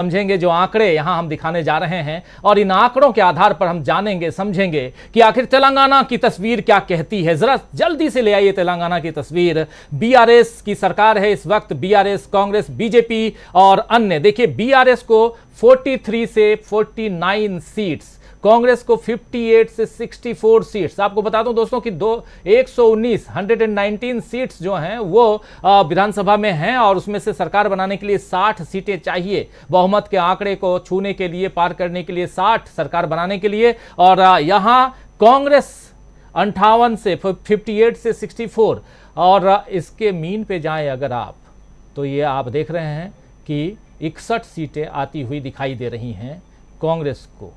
समझेंगे जो आंकड़े यहां हम दिखाने जा रहे हैं, और इन आंकड़ों के आधार पर हम जानेंगे, समझेंगे कि आखिर तेलंगाना की तस्वीर क्या कहती है। जरा जल्दी से ले आइए तेलंगाना की तस्वीर। बीआरएस की सरकार है इस वक्त, बीआरएस, कांग्रेस, बीजेपी और अन्य। देखिए, बीआरएस को 43 से 49 सीट्स, कांग्रेस को 58 से 64 सीट्स। आपको बता दूं दोस्तों कि 119 सीट्स जो हैं वो विधानसभा में हैं, और उसमें से सरकार बनाने के लिए 60 सीटें चाहिए। बहुमत के आंकड़े को छूने के लिए, पार करने के लिए 60 सरकार बनाने के लिए। और यहां कांग्रेस 58 से 58 से 64, और इसके मीन पे जाएं अगर आप, तो ये आप देख रहे हैं कि 61 सीटें आती हुई दिखाई दे रही हैं कांग्रेस को,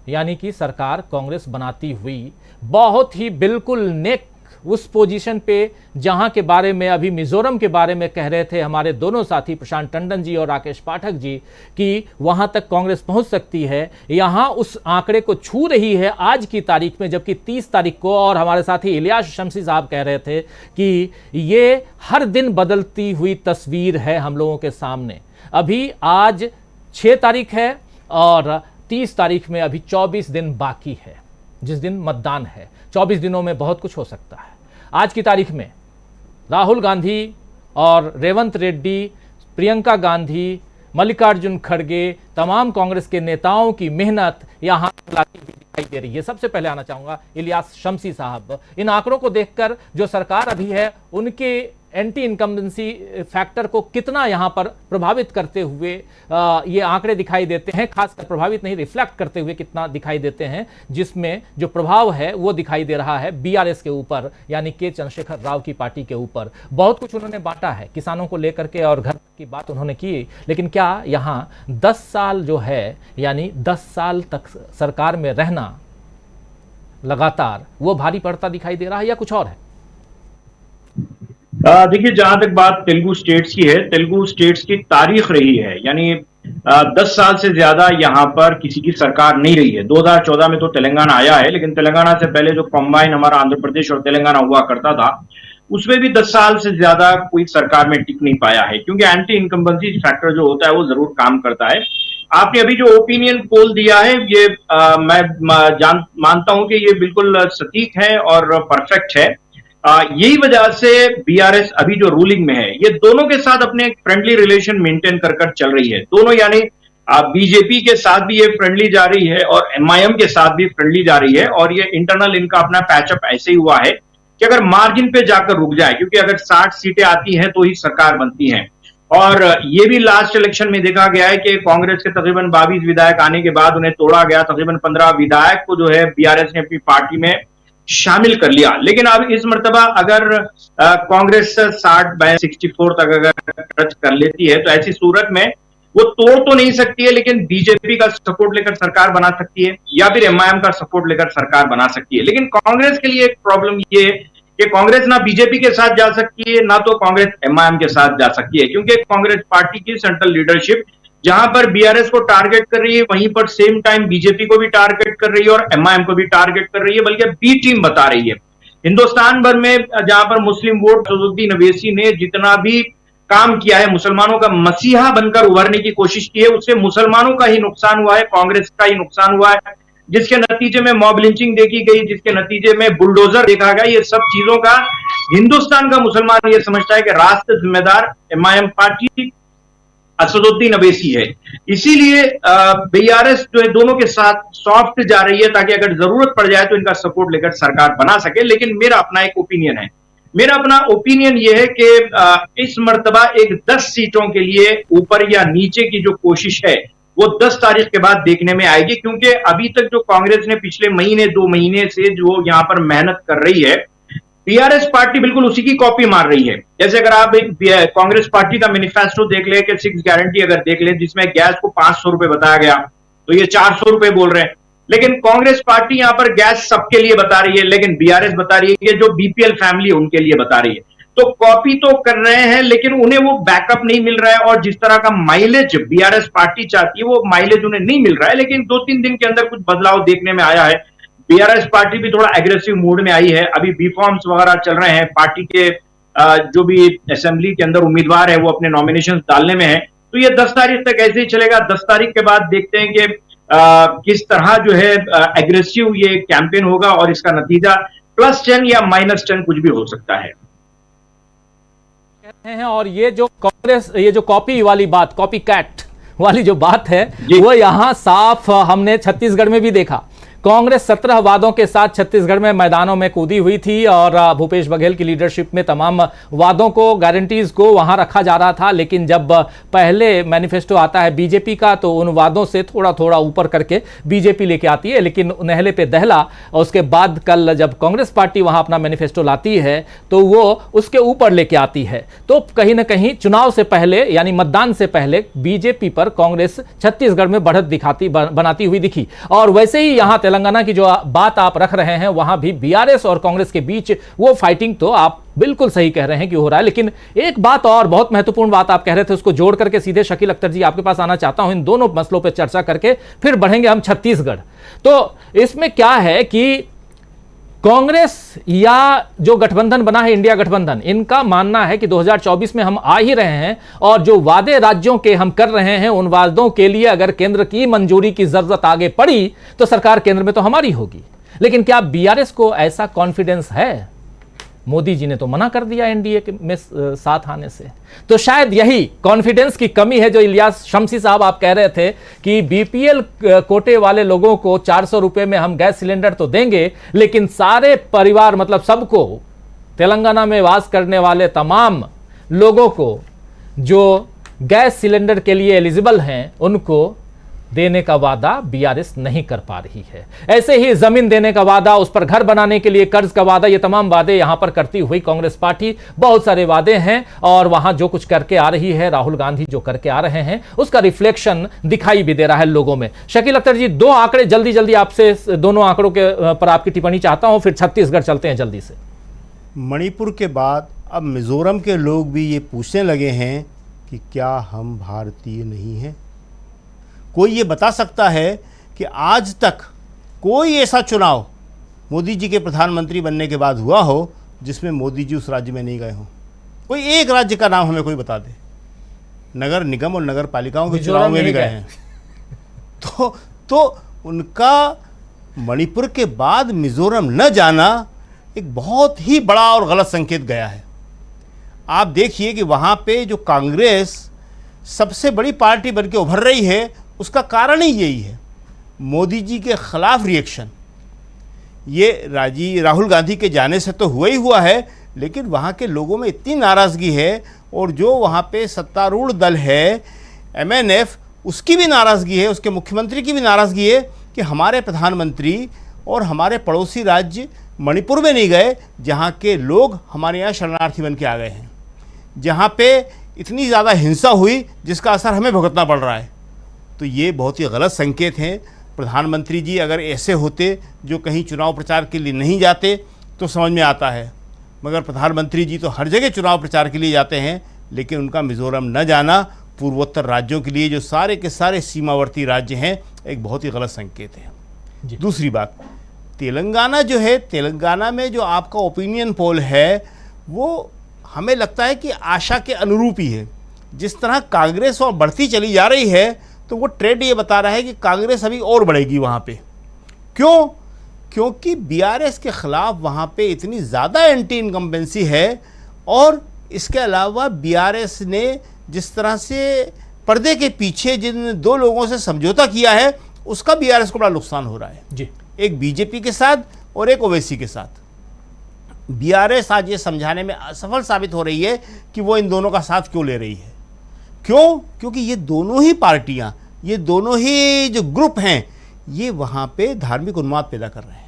यानी कि सरकार कांग्रेस बनाती हुई बहुत ही बिल्कुल नेक उस पोजीशन पे जहां के बारे में अभी मिजोरम के बारे में कह रहे थे हमारे दोनों साथी प्रशांत टंडन जी और राकेश पाठक जी कि वहां तक कांग्रेस पहुंच सकती है, यहां उस आंकड़े को छू रही है आज की तारीख में। जबकि 30 तारीख को, और हमारे साथी इलियास शम्सी साहब कह रहे थे कि ये हर दिन बदलती हुई तस्वीर है हम लोगों के सामने। अभी आज 6 तारीख है और 30 तारीख में अभी 24 दिन बाकी है, जिस दिन मतदान है। 24 दिनों में बहुत कुछ हो सकता है। आज की तारीख में राहुल गांधी और रेवंत रेड्डी, प्रियंका गांधी, मल्लिकार्जुन खड़गे, तमाम कांग्रेस के नेताओं की मेहनत यहां लाती हुई दिखाई दे रही है। सबसे पहले आना चाहूंगा इलियास शम्सी साहब, इन आंकड़ों को देखकर जो सरकार अभी है उनके एंटी इनकम्बेंसी फैक्टर को कितना यहां पर प्रभावित करते हुए ये आंकड़े दिखाई देते हैं, खासकर प्रभावित नहीं, रिफ्लेक्ट करते हुए कितना दिखाई देते हैं, जिसमें जो प्रभाव है वो दिखाई दे रहा है बीआरएस के ऊपर, यानी के चंद्रशेखर राव की पार्टी के ऊपर। बहुत कुछ उन्होंने बांटा है किसानों को लेकर के, और घर की बात उन्होंने की, लेकिन क्या यहां 10 साल जो है, यानी 10 साल तक सरकार में रहना लगातार, वो भारी पड़ता दिखाई दे रहा है या कुछ और है? देखिए, जहां तक बात तेलुगु स्टेट्स की है, तेलुगु स्टेट्स की तारीख रही है, यानी 10 साल से ज्यादा यहां पर किसी की सरकार नहीं रही है। 2014 में तो तेलंगाना आया है, लेकिन तेलंगाना से पहले जो कॉम्बाइन हमारा आंध्र प्रदेश और तेलंगाना हुआ करता था, उसमें भी 10 साल से ज्यादा कोई सरकार में टिक नहीं पाया है, क्योंकि एंटी इनकम्बेंसी फैक्टर जो होता है वो जरूर काम करता है। आपने अभी जो ओपिनियन पोल दिया है, ये मैं मानता हूं कि ये बिल्कुल सटीक है और परफेक्ट है। यही वजह से बीआरएस अभी जो रूलिंग में है, ये दोनों के साथ अपने एक फ्रेंडली रिलेशन मेंटेन कर चल रही है। दोनों, यानी बीजेपी के साथ भी ये फ्रेंडली जा रही है और एमआईएम के साथ भी फ्रेंडली जा रही है, और ये इंटरनल इनका अपना पैचअप ऐसे ही हुआ है कि अगर मार्जिन पे जाकर रुक जाए, क्योंकि अगर 60 सीटें आती हैं तो ही सरकार बनती है। और ये भी लास्ट इलेक्शन में देखा गया है कि कांग्रेस के तकरीबन 22 विधायक आने के बाद उन्हें तोड़ा गया, तकरीबन 15 विधायक को जो है बीआरएस ने अपनी पार्टी में शामिल कर लिया। लेकिन अब इस मर्तबा अगर कांग्रेस 60/64 तक अगर टच कर लेती है, तो ऐसी सूरत में वो तोड़ तो नहीं सकती है, लेकिन बीजेपी का सपोर्ट लेकर सरकार बना सकती है, या फिर एमआईएम का सपोर्ट लेकर सरकार बना सकती है। लेकिन कांग्रेस के लिए एक प्रॉब्लम ये है कि कांग्रेस ना बीजेपी के साथ जा सकती है, ना तो कांग्रेस एमआईएम के साथ जा सकती है, क्योंकि कांग्रेस पार्टी की सेंट्रल लीडरशिप जहां पर बीआरएस को टारगेट कर रही है, वहीं पर सेम टाइम बीजेपी को भी टारगेट कर रही है और एमआईएम को भी टारगेट कर रही है, बल्कि बी टीम बता रही है। हिंदुस्तान भर में जहां पर मुस्लिम वोट असदुद्दीन अवैसी ने जितना भी काम किया है, मुसलमानों का मसीहा बनकर उभरने की कोशिश की है, उससे मुसलमानों का ही नुकसान हुआ है, कांग्रेस का ही नुकसान हुआ है, जिसके नतीजे में मॉब लिंचिंग देखी गई, जिसके नतीजे में बुलडोजर देखा गया। ये सब चीजों का हिंदुस्तान का मुसलमान ये समझता है कि राष्ट्र जिम्मेदार एमआईएम पार्टी असदुद्दीन अवैसी है। इसीलिए बीआरएस जो है दोनों के साथ सॉफ्ट जा रही है, ताकि अगर जरूरत पड़ जाए तो इनका सपोर्ट लेकर सरकार बना सके। लेकिन मेरा अपना एक ओपिनियन है, मेरा अपना ओपिनियन यह है कि इस मर्तबा एक 10 सीटों के लिए ऊपर या नीचे की जो कोशिश है वो 10 तारीख के बाद देखने में आएगी, क्योंकि अभी तक जो कांग्रेस ने पिछले महीने 2 महीने से जो यहां पर मेहनत कर रही है, बीआरएस पार्टी बिल्कुल उसी की कॉपी मार रही है। जैसे अगर आप कांग्रेस पार्टी का मैनिफेस्टो देख ले कि 6 गारंटी अगर देख ले, जिसमें गैस को 500 रुपए बताया गया, तो ये 400 रुपए बोल रहे हैं। लेकिन कांग्रेस पार्टी यहां पर गैस सबके लिए बता रही है, लेकिन बीआरएस बता रही है कि जो बीपीएल फैमिली है उनके लिए बता रही है। तो कॉपी तो कर रहे हैं, लेकिन उन्हें वो बैकअप नहीं मिल रहा है, और जिस तरह का माइलेज बीआरएस पार्टी चाहती है वो माइलेज उन्हें नहीं मिल रहा है। लेकिन 2-3 दिन के अंदर कुछ बदलाव देखने में आया है। बीआरएस पार्टी भी थोड़ा एग्रेसिव मूड में आई है। अभी बी फॉर्म्स वगैरह चल रहे हैं, पार्टी के जो भी असेंबली के अंदर उम्मीदवार है वो अपने नॉमिनेशन डालने में है। तो ये 10 तारीख तक ऐसे ही चलेगा। 10 तारीख के बाद देखते हैं कि किस तरह जो है एग्रेसिव ये कैंपेन होगा और इसका नतीजा +10 या -10 कुछ भी हो सकता है। हैं और ये जो कांग्रेस, ये जो कॉपी वाली बात, कॉपी कैट वाली जो बात है, वो यहां साफ हमने छत्तीसगढ़ में भी देखा। कांग्रेस 17 वादों के साथ छत्तीसगढ़ में मैदानों में कूदी हुई थी और भूपेश बघेल की लीडरशिप में तमाम वादों को, गारंटीज को वहां रखा जा रहा था। लेकिन जब पहले मैनिफेस्टो आता है बीजेपी का, तो उन वादों से थोड़ा थोड़ा ऊपर करके बीजेपी लेके आती है, लेकिन नहले पे दहला। और उसके बाद कल जब कांग्रेस पार्टी वहां अपना मैनिफेस्टो लाती है तो वो उसके ऊपर लेके आती है। तो कहीं ना कहीं चुनाव से पहले, यानी मतदान से पहले, बीजेपी पर कांग्रेस छत्तीसगढ़ में बढ़त बनाती हुई दिखी। और वैसे ही यहां तेलंगाना की जो बात आप रख रहे हैं, वहां भी बीआरएस और कांग्रेस के बीच वो फाइटिंग तो आप बिल्कुल सही कह रहे हैं कि हो रहा है। लेकिन एक बात और, बहुत महत्वपूर्ण बात आप कह रहे थे, उसको जोड़ करके सीधे शकील अख्तर जी आपके पास आना चाहता हूं। इन दोनों मसलों पर चर्चा करके फिर बढ़ेंगे हम छत्तीसगढ़। तो इसमें क्या है कि कांग्रेस या जो गठबंधन बना है, इंडिया गठबंधन, इनका मानना है कि 2024 में हम आ ही रहे हैं और जो वादे राज्यों के हम कर रहे हैं, उन वादों के लिए अगर केंद्र की मंजूरी की जरूरत आगे पड़ी तो सरकार केंद्र में तो हमारी होगी। लेकिन क्या बीआरएस को ऐसा कॉन्फिडेंस है? मोदी जी ने तो मना कर दिया एनडीए में साथ आने से। तो शायद यही कॉन्फिडेंस की कमी है जो इलियास शम्सी साहब आप कह रहे थे कि बीपीएल कोटे वाले लोगों को 400 रुपए में हम गैस सिलेंडर तो देंगे, लेकिन सारे परिवार, मतलब सबको, तेलंगाना में वास करने वाले तमाम लोगों को जो गैस सिलेंडर के लिए एलिजिबल हैं, उनको देने का वादा बीआरएस नहीं कर पा रही है। ऐसे ही जमीन देने का वादा, उस पर घर बनाने के लिए कर्ज का वादा, ये तमाम वादे यहां पर करती हुई कांग्रेस पार्टी, बहुत सारे वादे हैं और वहां जो कुछ करके आ रही है, राहुल गांधी जो करके आ रहे हैं, उसका रिफ्लेक्शन दिखाई भी दे रहा है लोगों में। शकील अख्तर जी, दो आंकड़े जल्दी जल्दी आपसे, दोनों आंकड़ों के पर आपकी टिप्पणी चाहता हूं, फिर छत्तीसगढ़ चलते हैं जल्दी से। मणिपुर के बाद अब मिजोरम के लोग भी ये पूछने लगे हैं कि क्या हम भारतीय नहीं हैं? कोई ये बता सकता है कि आज तक कोई ऐसा चुनाव मोदी जी के प्रधानमंत्री बनने के बाद हुआ हो जिसमें मोदी जी उस राज्य में नहीं गए हों? कोई एक राज्य का नाम हमें कोई बता दे। नगर निगम और नगर पालिकाओं के चुनाव में भी गए हैं। तो उनका मणिपुर के बाद मिजोरम न जाना एक बहुत ही बड़ा और गलत संकेत गया है। आप देखिए कि वहाँ पे जो कांग्रेस सबसे बड़ी पार्टी बनके उभर रही है, उसका कारण ही यही है, मोदी जी के खिलाफ रिएक्शन। ये राहुल गांधी के जाने से तो हुआ ही हुआ है, लेकिन वहाँ के लोगों में इतनी नाराज़गी है, और जो वहाँ पे सत्तारूढ़ दल है एमएनएफ, उसकी भी नाराज़गी है, उसके मुख्यमंत्री की भी नाराज़गी है कि हमारे प्रधानमंत्री और हमारे पड़ोसी राज्य मणिपुर में नहीं गए, जहाँ के लोग हमारे यहाँ शरणार्थी बन के आ गए हैं, जहाँ पे इतनी ज़्यादा हिंसा हुई जिसका असर हमें भुगतना पड़ रहा है। तो ये बहुत ही गलत संकेत हैं। प्रधानमंत्री जी अगर ऐसे होते जो कहीं चुनाव प्रचार के लिए नहीं जाते तो समझ में आता है, मगर प्रधानमंत्री जी तो हर जगह चुनाव प्रचार के लिए जाते हैं, लेकिन उनका मिजोरम न जाना पूर्वोत्तर राज्यों के लिए, जो सारे के सारे सीमावर्ती राज्य हैं, एक बहुत ही गलत संकेत है। दूसरी बात, तेलंगाना जो है, तेलंगाना में जो आपका ओपिनियन पोल है वो हमें लगता है कि आशा के अनुरूप ही है। जिस तरह कांग्रेस और बढ़ती चली जा रही है, तो वो ट्रेंड ये बता रहा है कि कांग्रेस अभी और बढ़ेगी वहाँ पे। क्यों? क्योंकि बीआरएस के खिलाफ वहाँ पे इतनी ज़्यादा एंटी इनकम्बेंसी है, और इसके अलावा बीआरएस ने जिस तरह से पर्दे के पीछे जिन दो लोगों से समझौता किया है, उसका बीआरएस को बड़ा नुकसान हो रहा है जी। एक बीजेपी के साथ और एक ओवैसी के साथ। बीआरएस आज ये समझाने में असफल साबित हो रही है कि वो इन दोनों का साथ क्यों ले रही है। क्यों? क्योंकि ये दोनों ही पार्टियां, ये दोनों ही जो ग्रुप हैं, ये वहाँ पे धार्मिक उन्माद पैदा कर रहे हैं।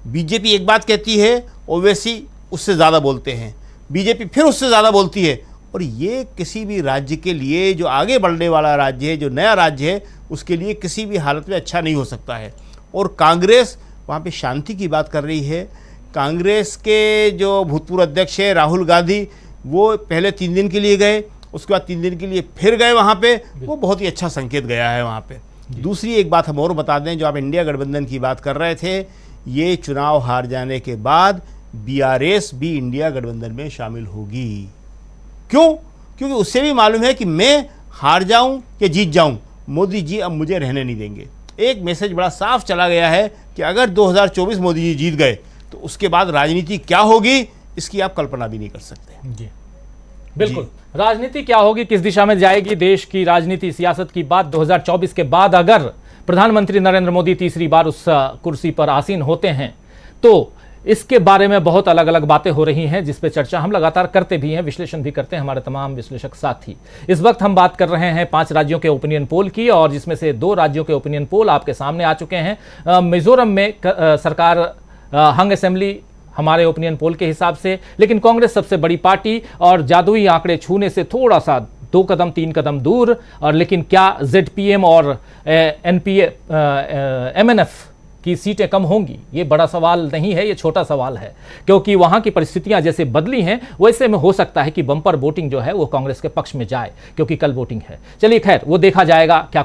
बीजेपी एक बात कहती है, ओवैसी उससे ज़्यादा बोलते हैं, बीजेपी फिर उससे ज़्यादा बोलती है, और ये किसी भी राज्य के लिए, जो आगे बढ़ने वाला राज्य है, जो नया राज्य है, उसके लिए किसी भी हालत में अच्छा नहीं हो सकता है। और कांग्रेस वहाँ पे शांति की बात कर रही है। कांग्रेस के जो भूतपूर्व अध्यक्ष है राहुल गांधी, वो पहले 3 दिन के लिए गए, उसके बाद 3 दिन के लिए फिर गए वहाँ पे, वो बहुत ही अच्छा संकेत गया है वहाँ पे। दूसरी एक बात हम और बता दें, जो आप इंडिया गठबंधन की बात कर रहे थे, ये चुनाव हार जाने के बाद बीआरएस भी इंडिया गठबंधन में शामिल होगी। क्यों? क्योंकि उससे भी मालूम है कि मैं हार जाऊं कि जीत जाऊं, मोदी जी अब मुझे रहने नहीं देंगे। एक मैसेज बड़ा साफ चला गया है कि अगर 2024 मोदी जी जीत गए तो उसके बाद राजनीति क्या होगी इसकी आप कल्पना भी नहीं कर सकते। जी बिल्कुल, राजनीति क्या होगी, किस दिशा में जाएगी देश की राजनीति, सियासत की बात 2024 के बाद अगर प्रधानमंत्री नरेंद्र मोदी तीसरी बार उस कुर्सी पर आसीन होते हैं तो इसके बारे में बहुत अलग अलग बातें हो रही हैं, जिस पे चर्चा हम लगातार करते भी हैं, विश्लेषण भी करते हैं हमारे तमाम विश्लेषक साथी। इस वक्त हम बात कर रहे हैं 5 राज्यों के ओपिनियन पोल की, और जिसमें से 2 राज्यों के ओपिनियन पोल आपके सामने आ चुके हैं। मिजोरम में सरकार हंग असेंबली हमारे ओपिनियन पोल के हिसाब से, लेकिन कांग्रेस सबसे बड़ी पार्टी और जादुई आंकड़े छूने से थोड़ा सा 2 कदम 3 कदम दूर। और लेकिन क्या ZPM और MNF की सीटें कम होंगी, ये बड़ा सवाल नहीं है, ये छोटा सवाल है, क्योंकि वहां की परिस्थितियां जैसे बदली हैं वैसे में हो सकता है कि बम्पर वोटिंग जो है वो कांग्रेस के पक्ष में जाए, क्योंकि कल वोटिंग है। चलिए खैर वो देखा जाएगा क्या